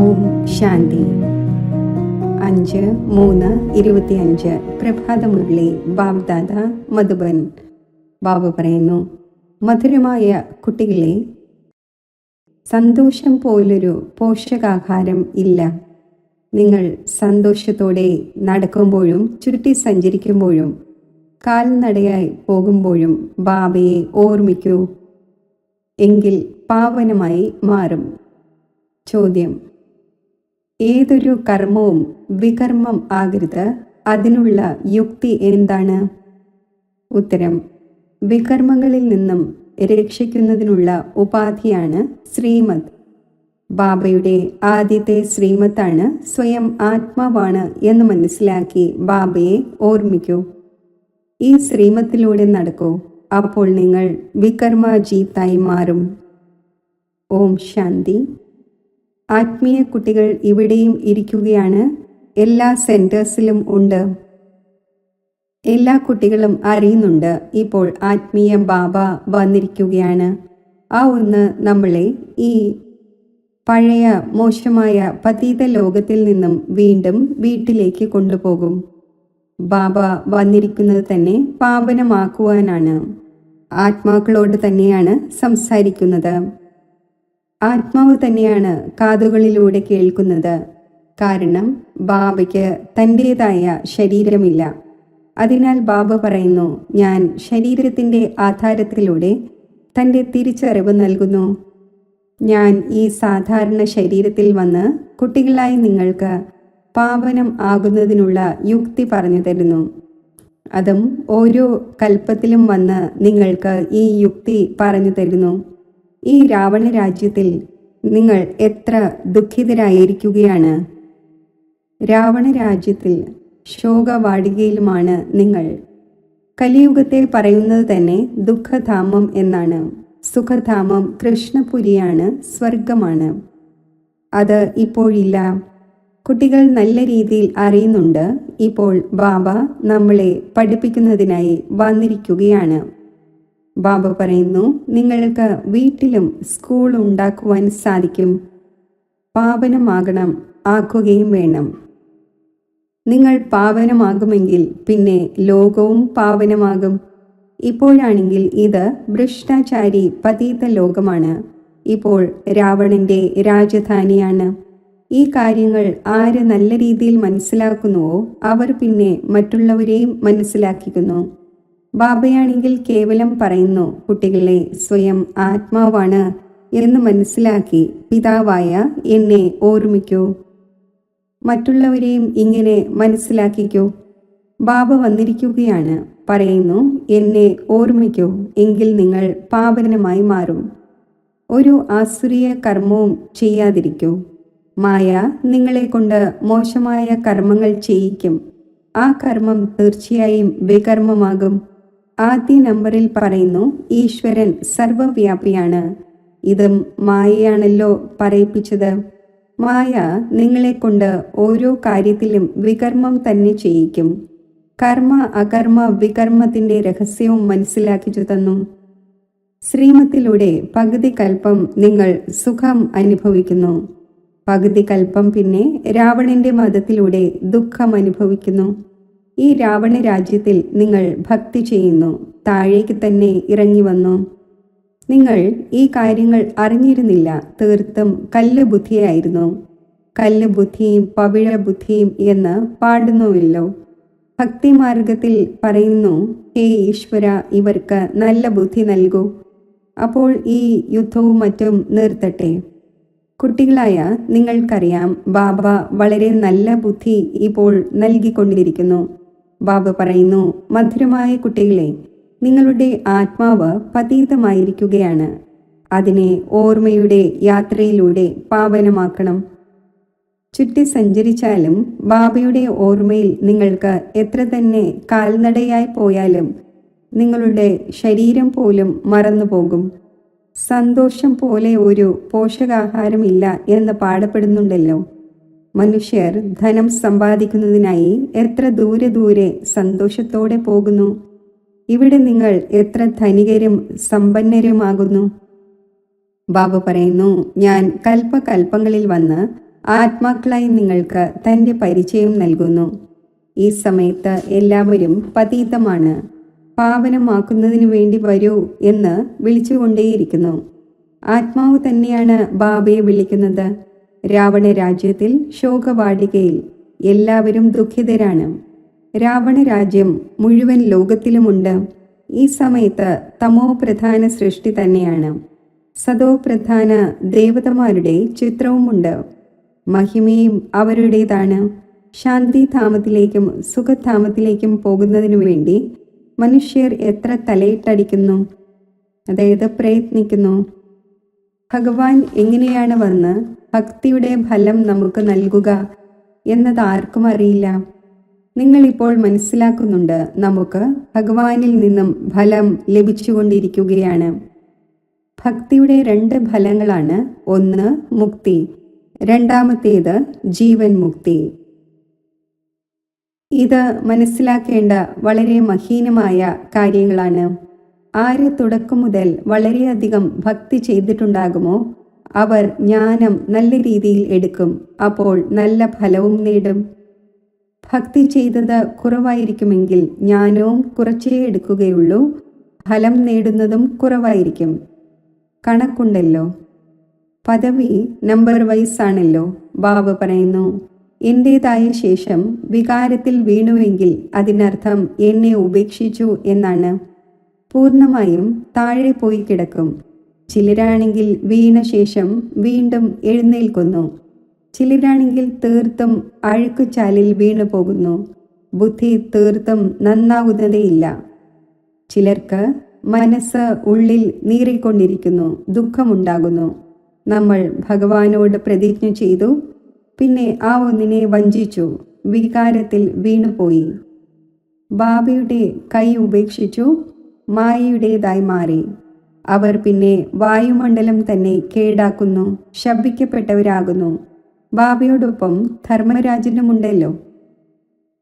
ഓം ശാന്തി. 5/3/25 പ്രഭാതമുരളി ബാബ്ദാദ മധുബൻ. ബാബ പറയുന്നു, മധുരമായ കുട്ടികളെ, സന്തോഷം പോലൊരു പോഷകാഹാരം ഇല്ല. നിങ്ങൾ സന്തോഷത്തോടെ നടക്കുമ്പോഴും ചുരുട്ടി സഞ്ചരിക്കുമ്പോഴും കാൽനടയായി പോകുമ്പോഴും ബാബയെ ഓർമ്മിക്കൂ, എങ്കിൽ പാവനമായി മാറും. ചോദ്യം: ഏതൊരു കർമ്മവും വികർമ്മം ആകരുത്, അതിനുള്ള യുക്തി എന്താണ്? ഉത്തരം: വികർമ്മങ്ങളിൽ നിന്നും രക്ഷിക്കുന്നതിനുള്ള ഉപാധിയാണ് ശ്രീമത്. ബാബയുടെ ആദ്യത്തെ ശ്രീമത്താണ് സ്വയം ആത്മാവാണ് എന്ന് മനസ്സിലാക്കി ബാബയെ ഓർമ്മിക്കൂ. ഈ ശ്രീമത്തിലൂടെ നടക്കൂ, അപ്പോൾ നിങ്ങൾ വികർമ്മജീത്തായി മാറും. ഓം ശാന്തി. ആത്മീയ കുട്ടികൾ ഇവിടെയും ഇരിക്കുകയാണ്, എല്ലാ സെന്റേഴ്സിലും ഉണ്ട്. എല്ലാ കുട്ടികളും അറിയുന്നുണ്ട്, ഇപ്പോൾ ആത്മീയ ബാബ വന്നിരിക്കുകയാണ്. ആ ഒന്ന് നമ്മളെ ഈ പഴയ മോശമായ പതീത ലോകത്തിൽ നിന്നും വീണ്ടും വീട്ടിലേക്ക് കൊണ്ടുപോകും. ബാബ വന്നിരിക്കുന്നത് തന്നെ പാവനമാക്കുവാനാണ്. ആത്മാക്കളോട് തന്നെയാണ് സംസാരിക്കുന്നത്. ആത്മാവ് തന്നെയാണ് കാതുകളിലൂടെ കേൾക്കുന്നത്. കാരണം ബാബയ്ക്ക് തൻ്റേതായ ശരീരമില്ല. അതിനാൽ ബാബ പറയുന്നു, ഞാൻ ശരീരത്തിൻ്റെ ആധാരത്തിലൂടെ തൻ്റെ തിരിച്ചറിവ് നൽകുന്നു. ഞാൻ ഈ സാധാരണ ശരീരത്തിൽ വന്ന് കുട്ടികളായി നിങ്ങൾക്ക് പാവനം ആകുന്നതിനുള്ള യുക്തി പറഞ്ഞു തരുന്നു. അതും ഓരോ കൽപ്പത്തിലും വന്ന് നിങ്ങൾക്ക് ഈ യുക്തി പറഞ്ഞു തരുന്നു. ഈ രാവണ രാജ്യത്തിൽ നിങ്ങൾ എത്ര ദുഃഖിതരായിരിക്കുകയാണ്. രാവണ രാജ്യത്തിൽ ശോകവാടികയിലുമാണ് നിങ്ങൾ. കലിയുഗത്തെ പറയുന്നത് തന്നെ ദുഃഖധാമം എന്നാണ്. സുഖധാമം കൃഷ്ണപുരിയാണ്, സ്വർഗമാണ്. അത് ഇപ്പോഴില്ല. കുട്ടികൾ നല്ല രീതിയിൽ അറിയുന്നുണ്ട്, ഇപ്പോൾ ബാബ നമ്മളെ പഠിപ്പിക്കുന്നതിനായി വന്നിരിക്കുകയാണ്. ബാബ പറയുന്നു, നിങ്ങൾക്ക് വീട്ടിലും സ്കൂൾ ഉണ്ടാക്കുവാൻ സാധിക്കും. പാവനമാകണം, ആക്കുകയും വേണം. നിങ്ങൾ പാവനമാകുമെങ്കിൽ പിന്നെ ലോകവും പാവനമാകും. ഇപ്പോഴാണെങ്കിൽ ഇത് ഭ്രഷ്ടാചാരി പതീത ലോകമാണ്. ഇപ്പോൾ രാവണന്റെ രാജധാനിയാണ്. ഈ കാര്യങ്ങൾ ആര് നല്ല രീതിയിൽ മനസ്സിലാക്കുന്നുവോ അവർ പിന്നെ മറ്റുള്ളവരെയും മനസ്സിലാക്കിക്കുന്നു. ബാബയാണെങ്കിൽ കേവലം പറയുന്നു, കുട്ടികളെ സ്വയം ആത്മാവാണ് എന്ന് മനസ്സിലാക്കി പിതാവായ എന്നെ ഓർമ്മിക്കൂ. മറ്റുള്ളവരെയും ഇങ്ങനെ മനസ്സിലാക്കിക്കൂ. ബാബ വന്നിരിക്കുകയാണ്, പറയുന്നു, എന്നെ ഓർമ്മിക്കൂ, എങ്കിൽ നിങ്ങൾ പാവനമായി മാറും. ഒരു ആസുരീയ കർമ്മവും ചെയ്യാതിരിക്കൂ. മായ നിങ്ങളെ കൊണ്ട് മോശമായ കർമ്മങ്ങൾ ചെയ്യിക്കും. ആ കർമ്മം തീർച്ചയായും വികർമ്മമാകും. ആദ്യ നമ്പറിൽ പറയുന്നു, ഈശ്വരൻ സർവവ്യാപിയാണ്. ഇതും മായയാണല്ലോ പറയിപ്പിച്ചത്. മായ നിങ്ങളെ കൊണ്ട് ഓരോ കാര്യത്തിലും വികർമ്മം തന്നെ ചെയ്യിക്കും. കർമ്മ അകർമ്മ വികർമ്മത്തിന്റെ രഹസ്യവും മനസ്സിലാക്കിച്ചു തന്നു. ശ്രീമത്തിലൂടെ പകുതി കൽപ്പം നിങ്ങൾ സുഖം അനുഭവിക്കുന്നു. പകുതി കൽപ്പം പിന്നെ രാവണന്റെ മതത്തിലൂടെ ദുഃഖം അനുഭവിക്കുന്നു. ഈ രാവണ രാജ്യത്തിൽ നിങ്ങൾ ഭക്തി ചെയ്യുന്നു, താഴേക്ക് തന്നെ ഇറങ്ങി വന്നു. നിങ്ങൾ ഈ കാര്യങ്ങൾ അറിഞ്ഞിരുന്നില്ല, തീർത്തും കല്ല് ബുദ്ധിയായിരുന്നു. കല്ല് ബുദ്ധിയും പവിഴ ബുദ്ധിയും എന്ന് പാടുന്നുവല്ലോ. ഭക്തിമാർഗത്തിൽ പറയുന്നു, ഹേ ഈശ്വര, ഇവർക്ക് നല്ല ബുദ്ധി നൽകൂ. അപ്പോൾ ഈ യുദ്ധവും മറ്റും നിർത്തട്ടെ. കുട്ടികളായ നിങ്ങൾക്കറിയാം, ബാബ വളരെ നല്ല ബുദ്ധി ഇപ്പോൾ നൽകിക്കൊണ്ടിരിക്കുന്നു. ബാബ പറയുന്നു, മധുരമായ കുട്ടികളെ, നിങ്ങളുടെ ആത്മാവ് പതീതമായിരിക്കുകയാണ്. അതിനെ ഓർമ്മയുടെ യാത്രയിലൂടെ പാവനമാക്കണം. ചുറ്റി സഞ്ചരിച്ചാലും ബാബയുടെ ഓർമ്മയിൽ നിങ്ങൾക്ക് എത്ര തന്നെ കാൽനടയായി പോയാലും നിങ്ങളുടെ ശരീരം പോലും മറന്നുപോകും. സന്തോഷം പോലെ ഒരു പോഷകാഹാരമില്ല എന്ന് പാടപ്പെടുന്നുണ്ടല്ലോ. മനുഷ്യർ ധനം സമ്പാദിക്കുന്നതിനായി എത്ര ദൂരെ ദൂരെ സന്തോഷത്തോടെ പോകുന്നു. ഇവിടെ നിങ്ങൾ എത്ര ധനികരും സമ്പന്നരുമാകുന്നു. ബാബ പറയുന്നു, ഞാൻ കൽപ്പകൽപ്പങ്ങളിൽ വന്ന് ആത്മാക്കളായി നിങ്ങൾക്ക് തൻ്റെ പരിചയം നൽകുന്നു. ഈ സമയത്ത് എല്ലാവരും പതീതമാണ്. പാവനമാക്കുന്നതിനു വേണ്ടി വരൂ എന്ന് വിളിച്ചുകൊണ്ടേയിരിക്കുന്നു. ആത്മാവ് തന്നെയാണ് ബാബയെ വിളിക്കുന്നത്. രാവണ രാജ്യത്തിൽ ശോകവാടികയിൽ എല്ലാവരും ദുഃഖിതരാണ്. രാവണ രാജ്യം മുഴുവൻ ലോകത്തിലുമുണ്ട്. ഈ സമയത്ത് തമോ പ്രധാന സൃഷ്ടി തന്നെയാണ്. സതോ പ്രധാന ദേവതമാരുടെ ചിത്രവുമുണ്ട്. മഹിമയും അവരുടേതാണ്. ശാന്തിധാമത്തിലേക്കും സുഖധാമത്തിലേക്കും പോകുന്നതിനു വേണ്ടി മനുഷ്യർ എത്ര തലയിട്ടടിക്കുന്നു, അതായത് പ്രയത്നിക്കുന്നു. ഭഗവാൻ എങ്ങനെയാണ് വന്ന് ഭക്തിയുടെ ഫലം നമുക്ക് നൽകുക എന്നത് ആർക്കും അറിയില്ല. നിങ്ങളിപ്പോൾ മനസ്സിലാക്കുന്നുണ്ട്, നമുക്ക് ഭഗവാനിൽ നിന്നും ഫലം ലഭിച്ചുകൊണ്ടിരിക്കുകയാണ്. ഭക്തിയുടെ 2 ഫലങ്ങളാണ്. ഒന്ന് മുക്തി, രണ്ടാമത്തേത് ജീവൻ മുക്തി. ഇത് മനസ്സിലാക്കേണ്ട വളരെ മഹീനമായ കാര്യങ്ങളാണ്. ആര് തുടക്കം മുതൽ വളരെയധികം ഭക്തി ചെയ്തിട്ടുണ്ടാകുമോ അവർ ജ്ഞാനം നല്ല രീതിയിൽ എടുക്കും. അപ്പോൾ നല്ല ഫലവും നേടും. ഭക്തി ചെയ്തത് കുറവായിരിക്കുമെങ്കിൽ ജ്ഞാനവും കുറച്ചേ എടുക്കുകയുള്ളൂ. ഫലം നേടുന്നതും കുറവായിരിക്കും. കണക്കുണ്ടല്ലോ. പദവി നമ്പർ വൈസ് ആണല്ലോ. ബാബ പറയുന്നു, എൻ്റേതായ ശേഷം വികാരത്തിൽ വീണുവെങ്കിൽ അതിനർത്ഥം എന്നെ ഉപേക്ഷിച്ചു എന്നാണ്. പൂർണ്ണമായും താഴെ പോയി കിടക്കും. ചിലരാണെങ്കിൽ വീണ ശേഷം വീണ്ടും എഴുന്നേൽക്കുന്നു. ചിലരാണെങ്കിൽ തീർത്തും അഴുക്കുചാലിൽ വീണു പോകുന്നു. ബുദ്ധി തീർത്തും നന്നാകുന്നതേയില്ല. ചിലർക്ക് മനസ്സ് ഉള്ളിൽ നീറിക്കൊണ്ടിരിക്കുന്നു, ദുഃഖമുണ്ടാകുന്നു. നമ്മൾ ഭഗവാനോട് പ്രതിജ്ഞ ചെയ്തു, പിന്നെ ആ ഒന്നിനെ വഞ്ചിച്ചു, വികാരത്തിൽ വീണുപോയി. ബാബയുടെ കൈ ഉപേക്ഷിച്ചു, മായയുടേതായി മാറി. അവർ പിന്നെ വായുമണ്ഡലം തന്നെ കേടാക്കുന്നു, ശപിക്കപ്പെട്ടവരാകുന്നു. ബാബയോടൊപ്പം ധർമ്മരാജനുമുണ്ടല്ലോ.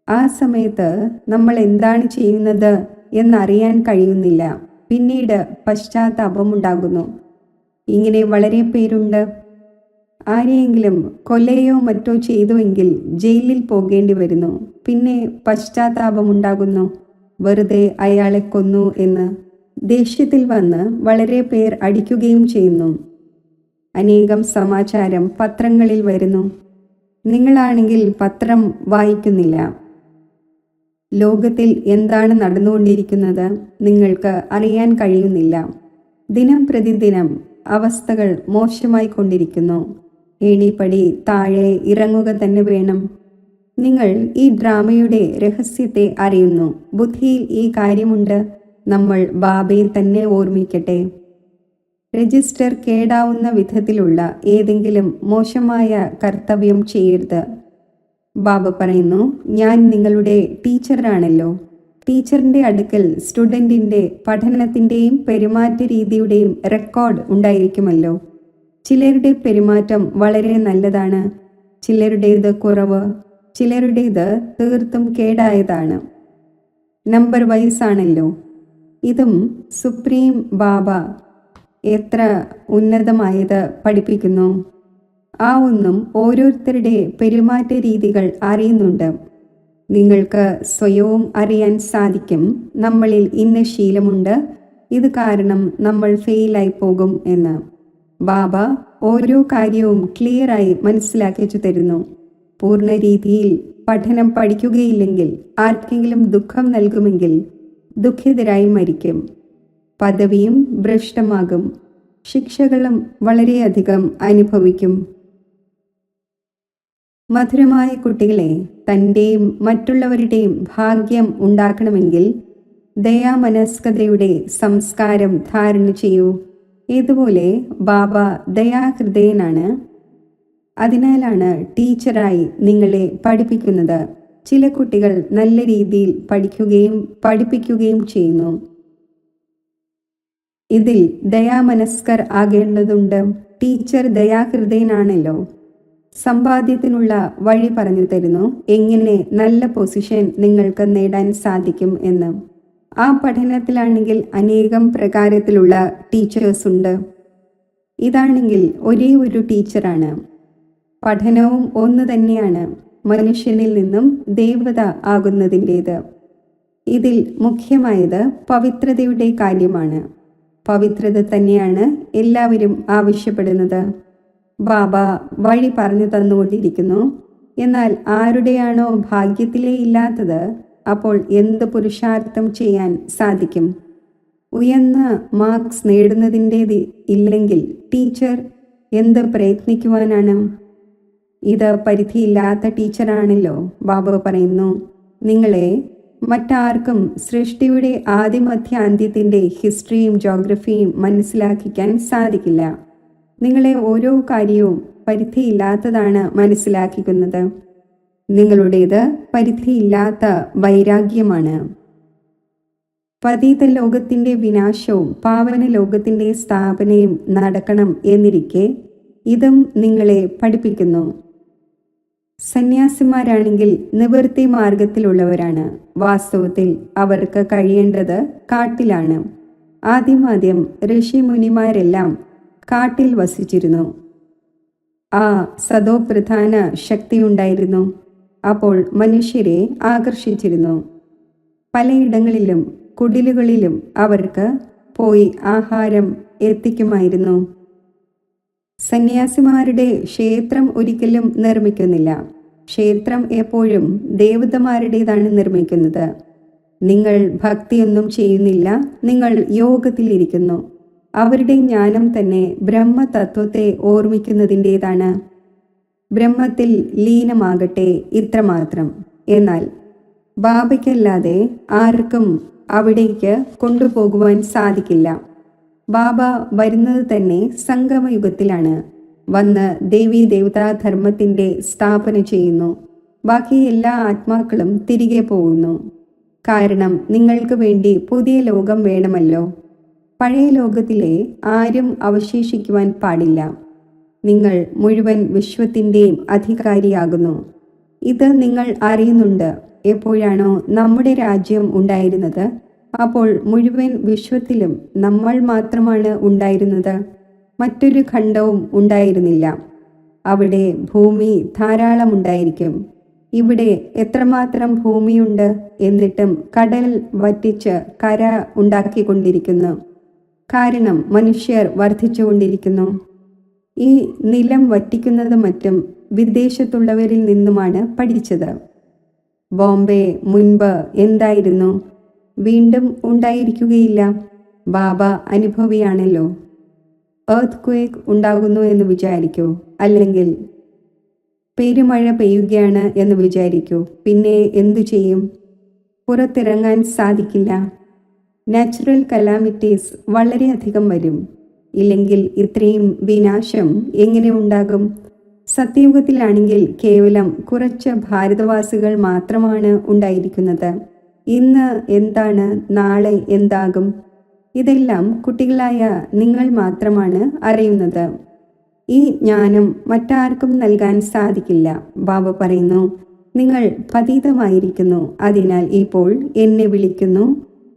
ആ സമയത്ത് നമ്മൾ എന്താണ് ചെയ്യുന്നത് എന്നറിയാൻ കഴിയുന്നില്ല. പിന്നീട് പശ്ചാത്താപമുണ്ടാകുന്നു. ഇങ്ങനെ വളരെ പേരുണ്ട്. ആരെയെങ്കിലും കൊലയോ മറ്റോ ചെയ്തുവെങ്കിൽ ജയിലിൽ പോകേണ്ടി വരുന്നു. പിന്നെ പശ്ചാത്താപമുണ്ടാകുന്നു, വെറുതെ അയാളെ കൊന്നു എന്ന്. ദേഷ്യത്തിൽ വന്ന് വളരെ പേർ അടിക്കുകയും ചെയ്യുന്നു. അനേകം സമാചാരം പത്രങ്ങളിൽ വരുന്നു. നിങ്ങളാണെങ്കിൽ പത്രം വായിക്കുന്നില്ല. ലോകത്തിൽ എന്താണ് നടന്നുകൊണ്ടിരിക്കുന്നത് നിങ്ങൾക്ക് അറിയാൻ കഴിയുന്നില്ല. ദിനം പ്രതിദിനം അവസ്ഥകൾ മോശമായി കൊണ്ടിരിക്കുന്നു. ഏണിപ്പടി താഴെ ഇറങ്ങുക തന്നെ വേണം. നിങ്ങൾ ഈ ഡ്രാമയുടെ രഹസ്യത്തെ അറിയുന്നു. ബുദ്ധിയിൽ ഈ കാര്യമുണ്ട്. നമ്മൾ ബാബയെ തന്നെ ഓർമ്മിക്കട്ടെ. രജിസ്റ്റർ കേടാവുന്ന വിധത്തിലുള്ള ഏതെങ്കിലും മോശമായ കർത്തവ്യം ചെയ്യരുത്. ബാബ പറയുന്നു, ഞാൻ നിങ്ങളുടെ ടീച്ചറാണല്ലോ. ടീച്ചറിൻ്റെ അടുക്കൽ സ്റ്റുഡൻറ്റിൻ്റെ പഠനത്തിൻ്റെയും പെരുമാറ്റ രീതിയുടെയും റെക്കോർഡ് ഉണ്ടായിരിക്കുമല്ലോ. ചിലരുടെ പെരുമാറ്റം വളരെ നല്ലതാണ്, ചിലരുടേത് കുറവ്, ചിലരുടേത് തീർത്തും കേടായതാണ്. നമ്പർ വൈസ് ആണല്ലോ. ഇതും സുപ്രീം ബാബ എത്ര ഉന്നതമായത് പഠിപ്പിക്കുന്നു. ആ ഒന്നും ഓരോരുത്തരുടെ പെരുമാറ്റ രീതികൾ അറിയുന്നുണ്ട്. നിങ്ങൾക്ക് സ്വയവും അറിയാൻ സാധിക്കും, നമ്മളിൽ ഇന്ന ശീലമുണ്ട്, ഇത് കാരണം നമ്മൾ ഫെയിലായി പോകും എന്ന്. ബാബ ഓരോ കാര്യവും ക്ലിയറായി മനസ്സിലാക്കിച്ചു തരുന്നു. പൂർണ്ണ രീതിയിൽ പഠനം പഠിക്കുകയില്ലെങ്കിൽ ആർക്കെങ്കിലും ദുഃഖം നൽകുമെങ്കിൽ ദുഃഖിതരായി മരിക്കും. പദവിയും ഭ്രഷ്ടമാകും. ശിക്ഷകളും വളരെയധികം അനുഭവിക്കും. മധുരമായ കുട്ടികളെ, തൻ്റെയും മറ്റുള്ളവരുടെയും ഭാഗ്യം ഉണ്ടാക്കണമെങ്കിൽ ദയാമനസ്കതയുടെ സംസ്കാരം ധാരണ ചെയ്യൂ. ഇതുപോലെ ബാബ ദയാഹൃദയനാണ്. അതിനാലാണ് ടീച്ചറായി നിങ്ങളെ പഠിപ്പിക്കുന്നത്. ചില കുട്ടികൾ നല്ല രീതിയിൽ പഠിക്കുകയും പഠിപ്പിക്കുകയും ചെയ്യുന്നു. ഇതിൽ ദയാമനസ്കർ ആകേണ്ടതുണ്ട്. ടീച്ചർ ദയാഹൃദയനാണല്ലോ. സമ്പാദ്യത്തിനുള്ള വഴി പറഞ്ഞു തരുന്നു, എങ്ങനെ നല്ല പൊസിഷൻ നിങ്ങൾക്ക് നേടാൻ സാധിക്കും എന്ന്. ആ പഠനത്തിലാണെങ്കിൽ അനേകം പ്രകാരത്തിലുള്ള ടീച്ചേഴ്സ് ഉണ്ട്. ഇതാണെങ്കിൽ ഒരേ ഒരു ടീച്ചറാണ്. പഠനവും ഒന്ന് തന്നെയാണ്, മനുഷ്യനിൽ നിന്നും ദേവത ആകുന്നതിൻ്റേത്. ഇതിൽ മുഖ്യമായത് പവിത്രതയുടെ കാര്യമാണ്. പവിത്രത തന്നെയാണ് എല്ലാവരും ആവശ്യപ്പെടുന്നത്. ബാബ വഴി പറഞ്ഞു തന്നുകൊണ്ടിരിക്കുന്നു. എന്നാൽ ആരുടെയാണോ ഭാഗ്യത്തിലേ ഇല്ലാത്തത്, അപ്പോൾ എന്ത് പുരുഷാർത്ഥം ചെയ്യാൻ സാധിക്കും? ഉയർന്ന മാർക്സ് നേടുന്നതിൻ്റേത് ഇല്ലെങ്കിൽ ടീച്ചർ എന്ത് പ്രയത്നിക്കുവാനാണ്? ഇത് പരിധിയില്ലാത്ത ടീച്ചറാണല്ലോ. ബാബ പറയുന്നു, നിങ്ങളെ മറ്റാർക്കും സൃഷ്ടിയുടെ ആദിമധ്യാന്ത്യത്തിൻ്റെ ഹിസ്റ്ററിയും ജോഗ്രഫിയും മനസ്സിലാക്കിക്കാൻ സാധിക്കില്ല. നിങ്ങളെ ഓരോ കാര്യവും പരിധിയില്ലാത്തതാണ് മനസ്സിലാക്കിക്കുന്നത്. നിങ്ങളുടേത് പരിധിയില്ലാത്ത വൈരാഗ്യമാണ്. പതിത ലോകത്തിൻ്റെ വിനാശവും പാവന ലോകത്തിൻ്റെ സ്ഥാപനയും നടക്കണം എന്നിരിക്കെ ഇതും നിങ്ങളെ പഠിപ്പിക്കുന്നു. സന്യാസിമാരാണെങ്കിൽ നിവൃത്തി മാർഗത്തിലുള്ളവരാണ്. വാസ്തവത്തിൽ അവർക്ക് കഴിയേണ്ടത് കാട്ടിലാണ്. ആദ്യം ഋഷിമുനിമാരെല്ലാം കാട്ടിൽ വസിച്ചിരുന്നു. ആ സദോപ്രധാന ശക്തിയുണ്ടായിരുന്നു. അപ്പോൾ മനുഷ്യരെ ആകർഷിച്ചിരുന്നു. പലയിടങ്ങളിലും കുടിലുകളിലും അവർക്ക് പോയി ആഹാരം എത്തിക്കുമായിരുന്നു. സന്യാസിമാരുടെ ക്ഷേത്രം ഒരിക്കലും നിർമ്മിക്കുന്നില്ല. ക്ഷേത്രം എപ്പോഴും ദേവതമാരുടേതാണ് നിർമ്മിക്കുന്നത്. നിങ്ങൾ ഭക്തിയൊന്നും ചെയ്യുന്നില്ല, നിങ്ങൾ യോഗത്തിലിരിക്കുന്നു. അവരുടെ ജ്ഞാനം തന്നെ ബ്രഹ്മതത്വത്തെ ഓർമ്മിക്കുന്നതിൻ്റേതാണ്. ബ്രഹ്മത്തിൽ ലീനമാകട്ടെ, ഇത്രമാത്രം. എന്നാൽ ബാബയ്ക്കല്ലാതെ ആർക്കും അവിടേക്ക് കൊണ്ടുപോകുവാൻ സാധിക്കില്ല. ബാബ വരുന്നത് തന്നെ സംഗമയുഗത്തിലാണ്. വന്ന് ദേവീ ദേവതാ ധർമ്മത്തിൻ്റെ സ്ഥാപന ചെയ്യുന്നു. ബാക്കി എല്ലാ ആത്മാക്കളും തിരികെ പോകുന്നു. കാരണം നിങ്ങൾക്ക് വേണ്ടി പുതിയ ലോകം വേണമല്ലോ. പഴയ ലോകത്തിലെ ആരും അവശേഷിക്കുവാൻ പാടില്ല. നിങ്ങൾ മുഴുവൻ വിശ്വത്തിൻ്റെയും അധികാരിയാകുന്നു. ഇത് നിങ്ങൾ അറിയുന്നുണ്ട്. എപ്പോഴാണോ നമ്മുടെ രാജ്യം ഉണ്ടായിരുന്നത്, അപ്പോൾ മുഴുവൻ വിശ്വത്തിലും നമ്മൾ മാത്രമാണ് ഉണ്ടായിരുന്നത്. മറ്റൊരു ഖണ്ഡവും ഉണ്ടായിരുന്നില്ല. അവിടെ ഭൂമി ധാരാളം ഉണ്ടായിരിക്കും. ഇവിടെ എത്രമാത്രം ഭൂമിയുണ്ട്, എന്നിട്ടും കടൽ വറ്റിച്ച് കര ഉണ്ടാക്കിക്കൊണ്ടിരിക്കുന്നു. കാരണം മനുഷ്യർ വർദ്ധിച്ചുകൊണ്ടിരിക്കുന്നു. ഈ നിലം വറ്റിക്കുന്നത് മറ്റും വിദേശത്തുള്ളവരിൽ നിന്നുമാണ് പഠിച്ചത്. ബോംബെ മുൻപ് എന്തായിരുന്നു? വീണ്ടും ഉണ്ടായിരിക്കുകയില്ല. ബാബ അനുഭവിയാണല്ലോ. എർത്ത് ക്വേക്ക് ഉണ്ടാകുന്നു എന്ന് വിചാരിക്കൂ, അല്ലെങ്കിൽ പെരുമഴ പെയ്യുകയാണ് എന്ന് വിചാരിക്കൂ. പിന്നെ എന്തു ചെയ്യും? പുറത്തിറങ്ങാൻ സാധിക്കില്ല. നാച്ചുറൽ കലാമിറ്റീസ് വളരെയധികം വരും. ഇല്ലെങ്കിൽ ഇത്രയും വിനാശം എങ്ങനെ ഉണ്ടാകും? സത്യയുഗത്തിലാണെങ്കിൽ കേവലം കുറച്ച് ഭാരതവാസികൾ മാത്രമാണ് ഉണ്ടായിരിക്കുന്നത്. ഇന്ന് എന്താണ്, നാളെ എന്താകും? ഇതെല്ലാം കുട്ടികളായ നിങ്ങൾ മാത്രമാണ് അറിയുന്നത്. ഈ ജ്ഞാനം മറ്റാർക്കും നൽകാൻ സാധിക്കില്ല. ബാബ പറയുന്നു, നിങ്ങൾ പതീതമായിരിക്കുന്നു. അതിനാൽ ഇപ്പോൾ എന്നെ വിളിക്കുന്നു,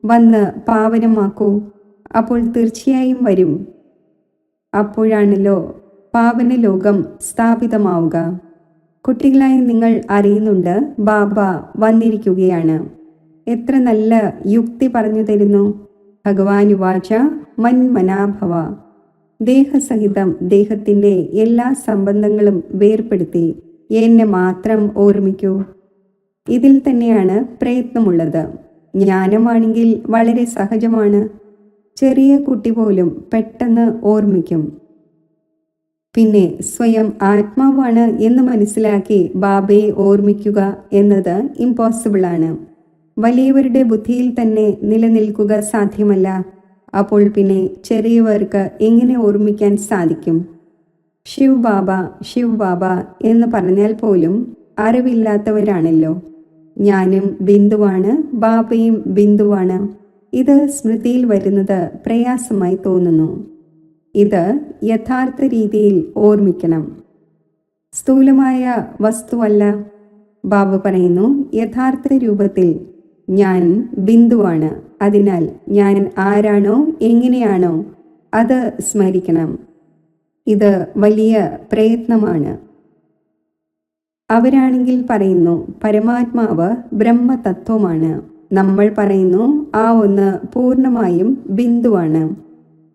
വന്ന് പാവനമാക്കൂ. അപ്പോൾ തീർച്ചയായും വരും. അപ്പോഴാണല്ലോ പാവന ലോകം സ്ഥാപിതമാവുക. കുട്ടികളായി നിങ്ങൾ അറിയുന്നുണ്ട്, ബാബ വന്നിരിക്കുകയാണ്. എത്ര നല്ല യുക്തി പറഞ്ഞു തരുന്നു. ഭഗവാനുവാച മന്മനാഭവ. ദേഹസഹിതം ദേഹത്തിൻ്റെ എല്ലാ സംബന്ധങ്ങളും വേർപ്പെടുത്തി എന്നെ മാത്രം ഓർമ്മിക്കൂ. ഇതിൽ തന്നെയാണ് പ്രയത്നമുള്ളത്. ജ്ഞാനമാണെങ്കിൽ വളരെ സഹജമാണ്. ചെറിയ കുട്ടി പോലും പെട്ടെന്ന് ഓർമ്മിക്കും. പിന്നെ സ്വയം ആത്മാവാണ് എന്ന് മനസ്സിലാക്കി ബാബയെ ഓർമ്മിക്കുക എന്നത് ഇമ്പോസിബിളാണ്. വലിയവരുടെ ബുദ്ധിയിൽ തന്നെ നിലനിൽക്കുക സാധ്യമല്ല. അപ്പോൾ പിന്നെ ചെറിയവർക്ക് എങ്ങനെ ഓർമ്മിക്കാൻ സാധിക്കും? ശിവ് ബാബ, ശിവ് ബാബ എന്ന് പറഞ്ഞാൽ പോലും അറിവില്ലാത്തവരാണല്ലോ. ഞാനും ബിന്ദുവാണ്, ബാബയും ബിന്ദുവാണ്. ഇത് സ്മൃതിയിൽ വരുന്നത് പ്രയാസമായി തോന്നുന്നു. ഇത് യഥാർത്ഥ രീതിയിൽ ഓർമ്മിക്കണം. സ്ഥൂലമായ വസ്തുവല്ല. ബാബ പറയുന്നു, യഥാർത്ഥ രൂപത്തിൽ ഞാൻ ബിന്ദുവാണ്. അതിനാൽ ഞാൻ ആരാണോ എങ്ങനെയാണോ അത് സ്മരിക്കണം. ഇത് വലിയ പ്രയത്നമാണ്. അവരാണെങ്കിൽ പറയുന്നു പരമാത്മാവ് ബ്രഹ്മതത്വമാണ്. നമ്മൾ പറയുന്നു ആ ഒന്ന് പൂർണ്ണമായും ബിന്ദുവാണ്.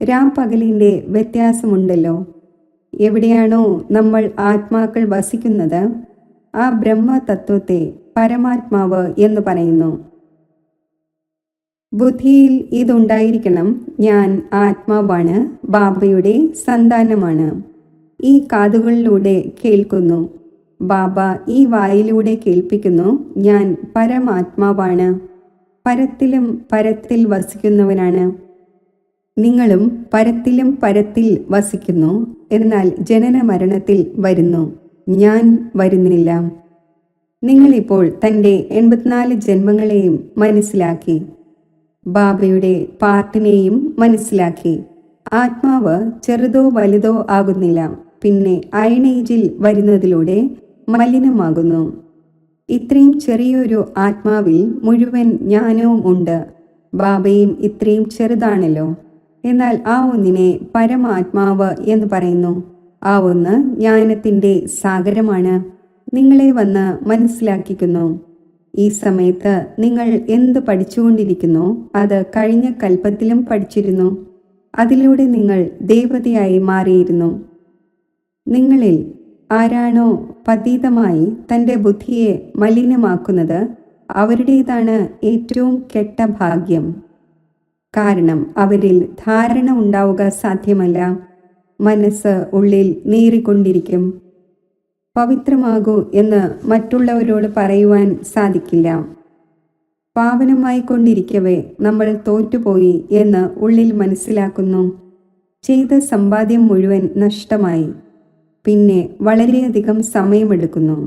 രാപ്പകലിൻ്റെ വ്യത്യാസമുണ്ടല്ലോ. എവിടെയാണോ നമ്മൾ ആത്മാക്കൾ വസിക്കുന്നത് ആ ബ്രഹ്മതത്വത്തെ പരമാത്മാവ് എന്ന് പറയുന്നു. ബുദ്ധിയിൽ ഇതുണ്ടായിരിക്കണം, ഞാൻ ആത്മാവാണ്, ബാബയുടെ സന്താനമാണ്. ഈ കാതുകളിലൂടെ കേൾക്കുന്നു, ബാബ ഈ വായിലൂടെ കേൾപ്പിക്കുന്നു, ഞാൻ പരമാത്മാവാണ്, പരത്തിലും പരത്തിൽ വസിക്കുന്നവനാണ്. നിങ്ങളും പരത്തിലും പരത്തിൽ വസിക്കുന്നു, എന്നാൽ ജനന മരണത്തിൽ വരുന്നു, ഞാൻ വരുന്നില്ല. നിങ്ങളിപ്പോൾ തൻ്റെ 84 ജന്മങ്ങളെയും മനസ്സിലാക്കി, ബാബയുടെ പാർട്ടിനെയും മനസ്സിലാക്കി. ആത്മാവ് ചെറുതോ വലുതോ ആകുന്നില്ല, പിന്നെ അയൺ ഏജിൽ വരുന്നതിലൂടെ മലിനമാകുന്നു. ഇത്രയും ചെറിയൊരു ആത്മാവിൽ മുഴുവൻ ജ്ഞാനവും ഉണ്ട്. ബാബയും ഇത്രയും ചെറുതാണല്ലോ. എന്നാൽ ആ ഒന്നിനെ പരമാത്മാവ് എന്ന് പറയുന്നു. ആ ഒന്ന് ജ്ഞാനത്തിൻ്റെ സാഗരമാണ്. നിങ്ങളെ വന്ന് മനസ്സിലാക്കിക്കുന്നു. ഈ സമയത്ത് നിങ്ങൾ എന്ത് പഠിച്ചുകൊണ്ടിരിക്കുന്നു അത് കഴിഞ്ഞ കൽപ്പത്തിലും പഠിച്ചിരുന്നു. അതിലൂടെ നിങ്ങൾ ദേവതയായി മാറിയിരുന്നു. നിങ്ങളിൽ ആരാണോ പതീതമായി തൻ്റെ ബുദ്ധിയെ മലിനമാക്കുന്നത് അവരുടേതാണ് ഏറ്റവും കെട്ട ഭാഗ്യം. കാരണം അവരിൽ ധാരണ ഉണ്ടാവുക സാധ്യമല്ല. മനസ്സ് ഉള്ളിൽ നീറിക്കൊണ്ടിരിക്കും. പവിത്രമാകൂ എന്ന് മറ്റുള്ളവരോട് പറയുവാൻ സാധിക്കില്ല. പാവനമായി കൊണ്ടിരിക്കവേ നമ്മൾ തോറ്റുപോയി എന്ന് ഉള്ളിൽ മനസ്സിലാക്കുന്നു. ചെയ്ത സമ്പാദ്യം മുഴുവൻ നഷ്ടമായി. പിന്നെ വളരെയധികം സമയമെടുക്കുന്നു.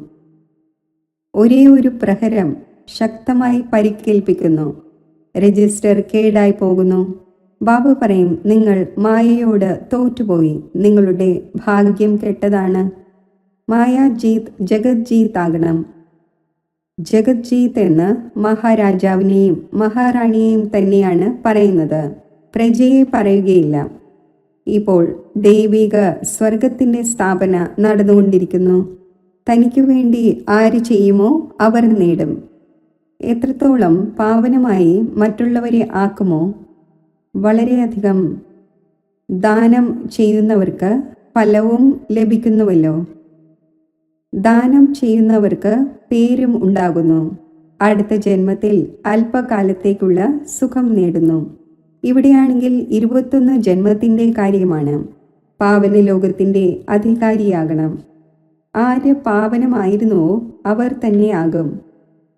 ഒരേ ഒരു പ്രഹരം ശക്തമായി പരിക്കേൽപ്പിക്കുന്നു. രജിസ്റ്റർ കേടായി പോകുന്നു. ബാബ പറയും, നിങ്ങൾ മായയോട് തോറ്റുപോയി, നിങ്ങളുടെ ഭാഗ്യം കെട്ടതാണ്. മായാജീത് ജഗത് ജീത്ത് ആകണം. ജഗത് ജീത്ത് എന്ന് മഹാരാജാവിനെയും മഹാറാണിയെയും തന്നെയാണ് പറയുന്നത്, പ്രജയെ പറയുകയില്ല. ഇപ്പോൾ ദൈവിക സ്വർഗത്തിൻ്റെ സ്ഥാപന നടന്നുകൊണ്ടിരിക്കുന്നു. തനിക്കു വേണ്ടി ആര് ചെയ്യുമോ അവർ നേടും. എത്രത്തോളം പാവനമായി മറ്റുള്ളവരെ ആക്കുമോ വളരെയധികം ദാനം ചെയ്യുന്നവർക്ക് ഫലവും ലഭിക്കുന്നുവല്ലോ. ദാനം ചെയ്യുന്നവർക്ക് പേരും ഉണ്ടാകുന്നു. അടുത്ത ജന്മത്തിൽ അല്പകാലത്തേക്കുള്ള സുഖം നേടുന്നു. ഇവിടെയാണെങ്കിൽ 21 ജന്മത്തിൻ്റെ കാര്യമാണ്. പാവന ലോകത്തിൻ്റെ അധികാരിയാകണം. ആര് പാവനമായിരുന്നുവോ അവർ തന്നെയാകും.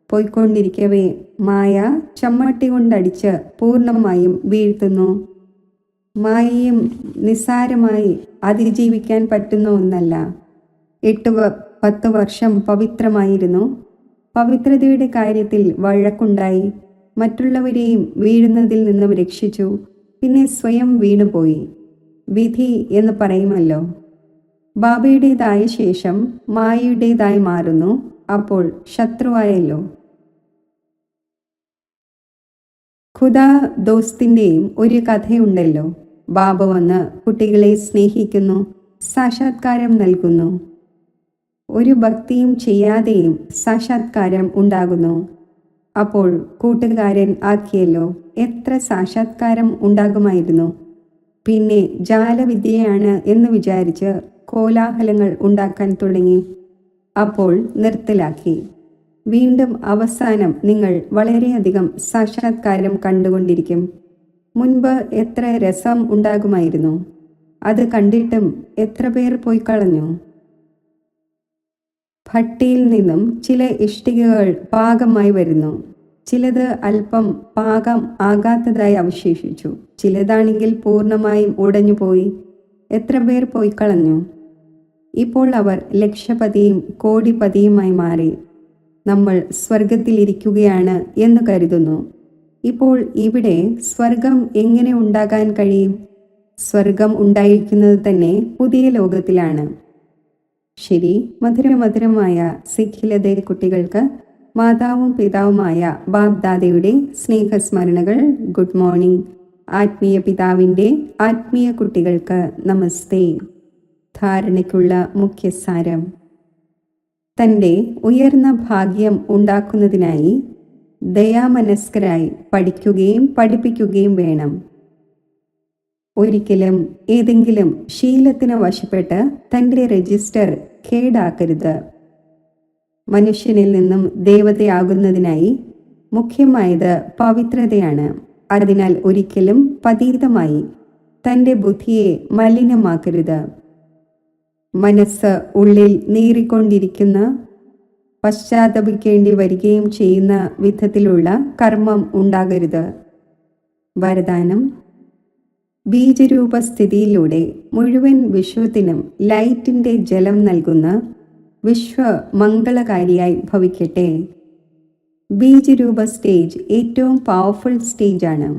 പോയിക്കൊണ്ടിരിക്കവേ മായ ചമ്മട്ടി കൊണ്ടടിച്ച് പൂർണ്ണമായും വീഴ്ത്തുന്നു. മായയും നിസ്സാരമായി അതിജീവിക്കാൻ പറ്റുന്ന ഒന്നല്ല. 8-10 വർഷം പവിത്രമായിരുന്നു. പവിത്രതയുടെ കാര്യത്തിൽ വഴക്കുണ്ടായി. മറ്റുള്ളവരെയും വീഴുന്നതിൽ നിന്നും രക്ഷിച്ചു. പിന്നെ സ്വയം വീണുപോയി. വിധി എന്ന് പറയുമല്ലോ. ബാബയുടേതായ ശേഷം മായയുടേതായി മാറുന്നു. അപ്പോൾ ശത്രുവായല്ലോ. ഖുദാ ദോസ്തിൻ്റെയും ഒരു കഥയുണ്ടല്ലോ. ബാബ വന്ന് കുട്ടികളെ സ്നേഹിക്കുന്നു, സാക്ഷാത്കാരം നൽകുന്നു. ഒരു ഭക്തിയും ചെയ്യാതെയും സാക്ഷാത്കാരം ഉണ്ടാകുന്നു. അപ്പോൾ കൂട്ടുകാരൻ ആക്കിയല്ലോ, എത്ര സാക്ഷാത്കാരം ഉണ്ടാകുമായിരുന്നു. പിന്നെ ജാലവിദ്യയാണ് എന്ന് വിചാരിച്ച് കോലാഹലങ്ങൾ ഉണ്ടാക്കാൻ തുടങ്ങി. അപ്പോൾ നിർത്തലാക്കി. വീണ്ടും അവസാനം നിങ്ങൾ വളരെയധികം സാക്ഷാത്കാരം കണ്ടുകൊണ്ടിരിക്കും. മുൻപ് എത്ര രസം ഉണ്ടാകുമായിരുന്നു. അത് കണ്ടിട്ടും എത്ര പേർ പോയി കളഞ്ഞു. ഭട്ടിയിൽ നിന്നും ചില ഇഷ്ടികകൾ പാകമായി വരുന്നു. ചിലത് അല്പം പാകം ആകാത്തതായി അവശേഷിച്ചു. ചിലതാണെങ്കിൽ പൂർണ്ണമായും ഉടഞ്ഞുപോയി. എത്ര പേർ പോയി കളഞ്ഞു. ഇപ്പോൾ അവർ ലക്ഷപതിയും കോടിപതിയുമായി മാറി. നമ്മൾ സ്വർഗത്തിലിരിക്കുകയാണ് എന്ന് കരുതുന്നു. ഇപ്പോൾ ഇവിടെ സ്വർഗം എങ്ങനെ ഉണ്ടാകാൻ കഴിയും? സ്വർഗം ഉണ്ടായിരിക്കുന്നത് തന്നെ പുതിയ ലോകത്തിലാണ്. ശരി, മധുരമധുരമായ സിഖിലതേ കുട്ടികൾക്ക് മാതാവും പിതാവുമായ ബാബ്ദാദയുടെ സ്നേഹസ്മരണകൾ. Good morning. ആത്മീയ പിതാവിൻ്റെ ആത്മീയ കുട്ടികൾക്ക് നമസ്തേ. ധാരണയ്ക്കുള്ള മുഖ്യസാരം. തൻ്റെ ഉയർന്ന ഭാഗ്യം ഉണ്ടാക്കുന്നതിനായി ദയാമനസ്കരായി പഠിക്കുകയും പഠിപ്പിക്കുകയും വേണം. ഒരിക്കലും ഏതെങ്കിലും ശീലത്തിന് വശപ്പെട്ട് തൻ്റെ രജിസ്റ്റർ കേടാക്കരുത്. മനുഷ്യനിൽ നിന്നും ദേവതയാകുന്നതിനായി മുഖ്യമായത് പവിത്രതയാണ്. അതിനാൽ ഒരിക്കലും പതീതമായി തൻ്റെ ബുദ്ധിയെ മലിനമാക്കരുത്. മനസ്സ് ഉള്ളിൽ നീറിക്കൊണ്ടിരിക്കുന്ന, പശ്ചാത്തപിക്കേണ്ടി വരികയും ചെയ്യുന്ന വിധത്തിലുള്ള കർമ്മം ഉണ്ടാകരുത്. വരദാനം: ബീജരൂപസ്ഥിതിയിലൂടെ മുഴുവൻ വിശ്വത്തിനും ലൈറ്റിൻ്റെ ജലം നൽകുന്ന വിശ്വമംഗളകാരിയായി ഭവിക്കട്ടെ. ബീജരൂപ സ്റ്റേജ് ഏറ്റവും പവർഫുൾ സ്റ്റേജാണ്.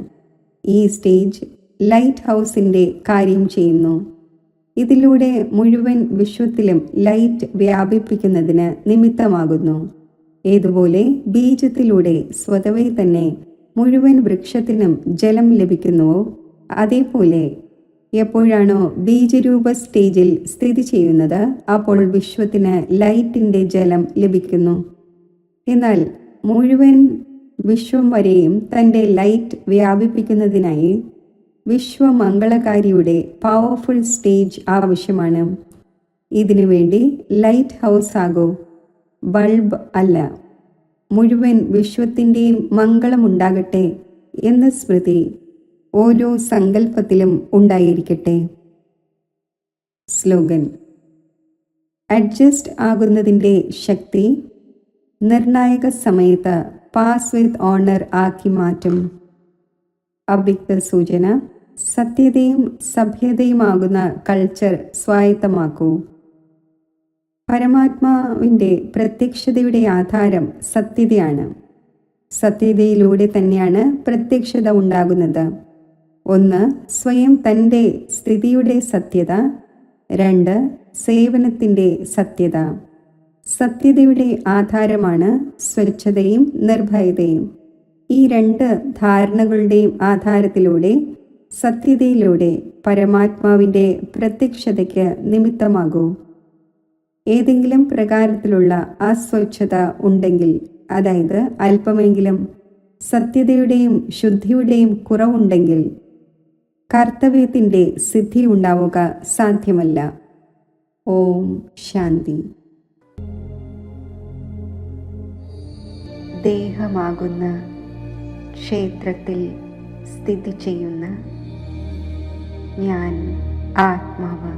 ഈ സ്റ്റേജ് ലൈറ്റ് ഹൗസിൻ്റെ കാര്യം ചെയ്യുന്നു. ഇതിലൂടെ മുഴുവൻ വിശ്വത്തിലും ലൈറ്റ് വ്യാപിപ്പിക്കുന്നതിന് നിമിത്തമാകുന്നു. ഏതുപോലെ ബീജത്തിലൂടെ സ്വതവേ തന്നെ മുഴുവൻ വൃക്ഷത്തിനും ജലം ലഭിക്കുന്നുവോ, അതേപോലെ എപ്പോഴാണോ ബീജരൂപ സ്റ്റേജിൽ സ്ഥിതി ചെയ്യുന്നത്, അപ്പോൾ വിശ്വത്തിന് ലൈറ്റിൻ്റെ ജലം ലഭിക്കുന്നു. എന്നാൽ മുഴുവൻ വിശ്വം വരെയും തൻ്റെ ലൈറ്റ് വ്യാപിപ്പിക്കുന്നതിനായി വിശ്വമംഗളകാരിയുടെ പവർഫുൾ സ്റ്റേജ് ആവശ്യമാണ്. ഇതിനു വേണ്ടി ലൈറ്റ് ഹൗസ് ആകൂ, ബൾബ് അല്ല. മുഴുവൻ വിശ്വത്തിൻ്റെയും മംഗളമുണ്ടാകട്ടെ എന്ന സ്മൃതി ഓരോ സങ്കല്പത്തിലും ഉണ്ടായിരിക്കട്ടെ. സ്ലോഗൻ: അഡ്ജസ്റ്റ് ആകുന്നതിൻ്റെ ശക്തി നിർണായക സമയത്ത് പാസ് വിത്ത് ഓണർ ആക്കി മാറ്റും. അവ്യക്ത സൂചന: സത്യതയും സഭ്യതയുമാകുന്ന കൾച്ചർ സ്വായത്തമാക്കൂ. പരമാത്മാവിൻ്റെ പ്രത്യക്ഷതയുടെ ആധാരം സത്യതയാണ്. സത്യതയിലൂടെ തന്നെയാണ് പ്രത്യക്ഷത ഉണ്ടാകുന്നത്. 1. സ്വയം തൻ്റെ സ്ഥിതിയുടെ സത്യത. 2. സേവനത്തിൻ്റെ സത്യത. സത്യതയുടെ ആധാരമാണ് സ്വച്ഛതയും നിർഭയതയും. ഈ 2 ധാരണകളുടെയും ആധാരത്തിലൂടെ സത്യതയിലൂടെ പരമാത്മാവിൻ്റെ പ്രത്യക്ഷതയ്ക്ക് നിമിത്തമാകൂ. ഏതെങ്കിലും പ്രകാരത്തിലുള്ള അസ്വച്ഛത ഉണ്ടെങ്കിൽ, അതായത് അല്പമെങ്കിലും സത്യതയുടെയും ശുദ്ധിയുടെയും കുറവുണ്ടെങ്കിൽ, കർത്തവ്യത്തിൻ്റെ സിദ്ധി ഉണ്ടാവുക സാധ്യമല്ല. ഓം ശാന്തി. ദേഹമാകുന്ന ക്ഷേത്രത്തിൽ സ്ഥിതി ചെയ്യുന്ന ഞാൻ ആത്മാവ്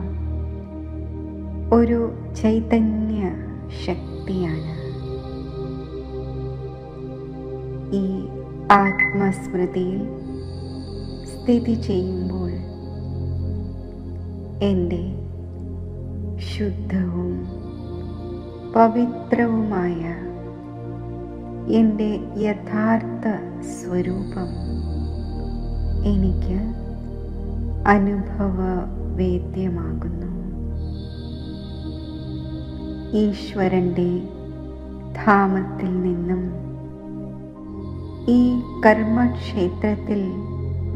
ഒരു ചൈതന്യ ശക്തിയാണ്. ഈ ആത്മസ്മൃതിയിൽ സ്ഥിതി ചെയ്യുമ്പോൾ എൻ്റെ ശുദ്ധവും പവിത്രവുമായ എൻ്റെ യഥാർത്ഥ സ്വരൂപം എനിക്ക് അനുഭവവേദ്യമാകുന്നു. ഈശ്വരൻ്റെ ധാമത്തിൽ നിന്നും ഈ കർമ്മക്ഷേത്രത്തിൽ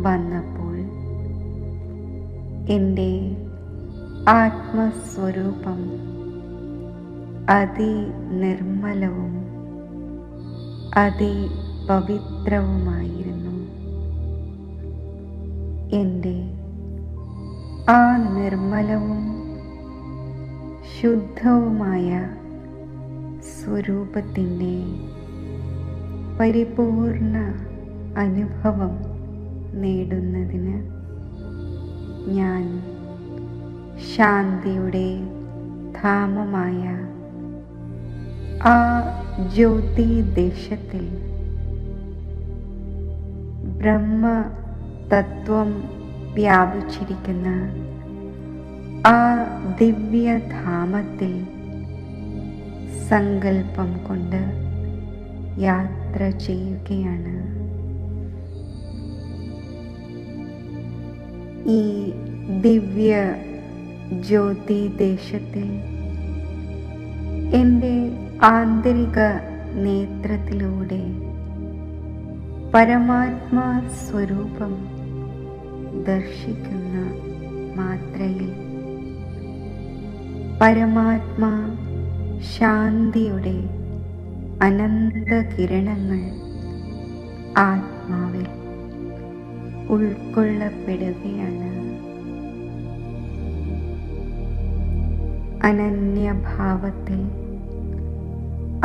വന്നപ്പോൾ എൻ്റെ ആത്മസ്വരൂപം അതിനിർമ്മലവും അതിപവിത്രവുമായിരുന്നു. എൻ്റെ ആ നിർമ്മലവും ശുദ്ധവുമായ സ്വരൂപത്തിൻ്റെ പരിപൂർണ അനുഭവം നേടുന്നതിന് ഞാൻ ശാന്തിയുടെ ധാമമായ ആ ജ്യോതിദേശത്തിൽ ബ്രഹ്മതത്വം വ്യാപിച്ചിരിക്കുന്ന ആ ദിവ്യധാമത്തിൽ സങ്കല്പം കൊണ്ട് യാത്ര ചെയ്യുകയാണ്. ഈ ദിവ്യ ജ്യോതിദേശത്തിൽ എൻ്റെ ആന്തരിക നേത്രത്തിലൂടെ പരമാത്മാ സ്വരൂപം ദർശിക്കുന്ന മാത്രയിൽ പരമാത്മാ ശാന്തിയുടെ അനന്ത കിരണങ്ങൾ ആത്മാവിൽ ഉൾക്കൊള്ളപ്പെടുകയാണ്. അനന്യഭാവത്തിൽ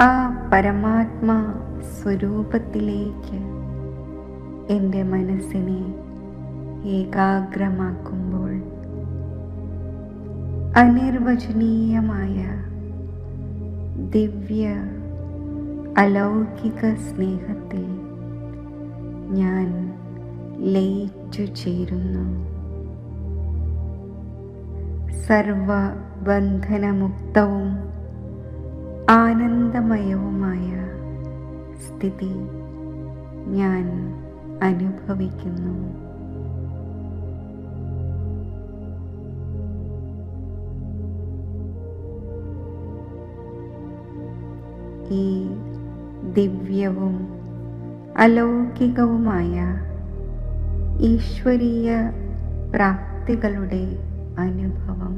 ആ പരമാത്മാ സ്വരൂപത്തിലേക്ക് എൻ്റെ മനസ്സിനെ ഏകാഗ്രമാക്കുമ്പോൾ അനിർവചനീയമായ ദിവ്യ അലൗകിക സ്നേഹത്തിൽ ഞാൻ ലയിച്ചു ചേരുന്നു. സർവബന്ധനമുക്തവും ആനന്ദമയവുമായ സ്ഥിതി ഞാൻ അനുഭവിക്കുന്നു. ഈ ദിവ്യവും അലൗകികവുമായ ഈശ്വരീയ പ്രാപ്തികളുടെ അനുഭവം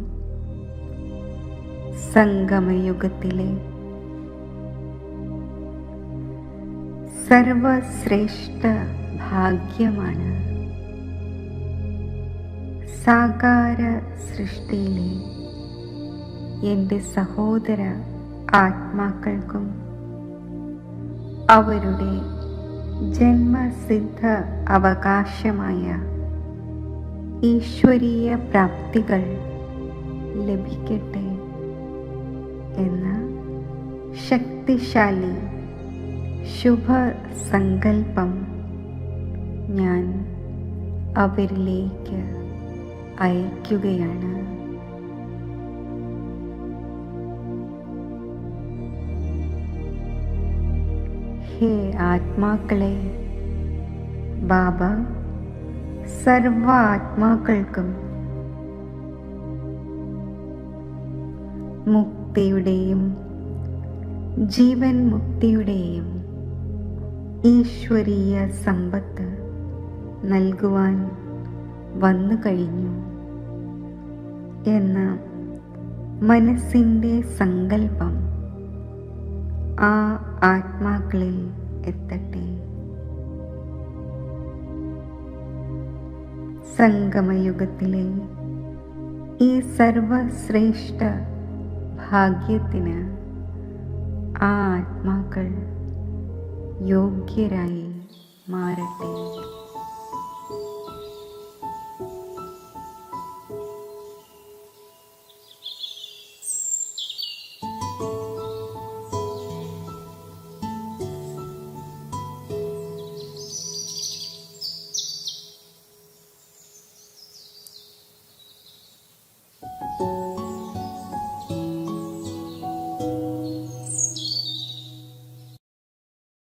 സംഗമയുഗത്തിലെ സർവശ്രേഷ്ഠ ഭാഗ്യമാണ്. സാകാര സൃഷ്ടിയിലെ എൻ്റെ സഹോദര ആത്മാക്കൾക്കും അവരുടെ ജന്മസിദ്ധ അവകാശമായ ഈശ്വരീയ പ്രാപ്തികൾ ലഭിക്കട്ടെ എന്ന ശക്തിശാലി ശുഭസങ്കൽപ്പം ഞാൻ അവരിലേക്ക് അയക്കുകയാണ്. ഹേ ആത്മാക്കളെ, ബാബ സർവ ആത്മാക്കൾക്കും മുക്തിയുടെയും ജീവൻ മുക്തിയുടെയും ഈശ്വരീയ സമ്പത്ത് നൽകുവാൻ വന്നു കഴിഞ്ഞു എന്ന മനസ്സിൻ്റെ സങ്കല്പം ആ ആത്മാക്കളിൽ എത്തട്ടെ. സംഗമയുഗത്തിലെ ഈ സർവശ്രേഷ്ഠ ഭാഗ്യത്തിന് ആ ആത്മാക്കൾ യോഗ്യരായി മാറട്ടെ.